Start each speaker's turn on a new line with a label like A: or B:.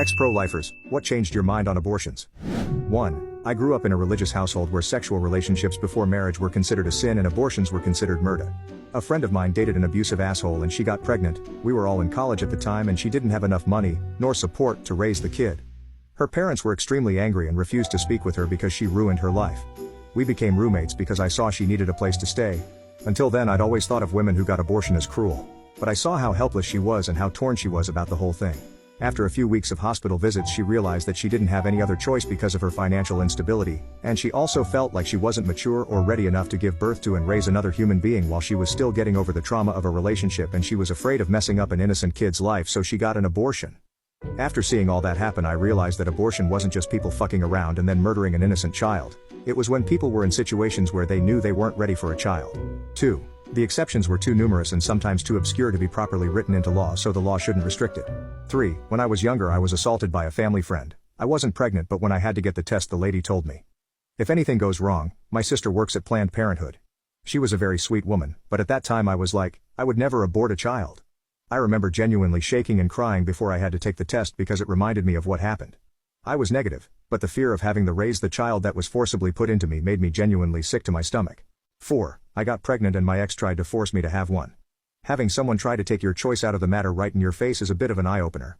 A: Ex-pro-lifers, what changed your mind on abortions? 1. I grew up in a religious household where sexual relationships before marriage were considered a sin and abortions were considered murder. A friend of mine dated an abusive asshole and she got pregnant. We were all in college at the time and she didn't have enough money, nor support, to raise the kid. Her parents were extremely angry and refused to speak with her because she ruined her life. We became roommates because I saw she needed a place to stay. Until then I'd always thought of women who got abortion as cruel. But I saw how helpless she was and how torn she was about the whole thing. After a few weeks of hospital visits she realized that she didn't have any other choice because of her financial instability, and she also felt like she wasn't mature or ready enough to give birth to and raise another human being while she was still getting over the trauma of a relationship, and she was afraid of messing up an innocent kid's life, so she got an abortion. After seeing all that happen I realized that abortion wasn't just people fucking around and then murdering an innocent child. It was when people were in situations where they knew they weren't ready for a child. 2. The exceptions were too numerous and sometimes too obscure to be properly written into law, so the law shouldn't restrict it. 3. When I was younger I was assaulted by a family friend. I wasn't pregnant, but when I had to get the test the lady told me, if anything goes wrong, my sister works at Planned Parenthood. She was a very sweet woman, but at that time I was like, I would never abort a child. I remember genuinely shaking and crying before I had to take the test because it reminded me of what happened. I was negative, but the fear of having to raise the child that was forcibly put into me made me genuinely sick to my stomach. 4. I got pregnant and my ex tried to force me to have one. Having someone try to take your choice out of the matter right in your face is a bit of an eye-opener.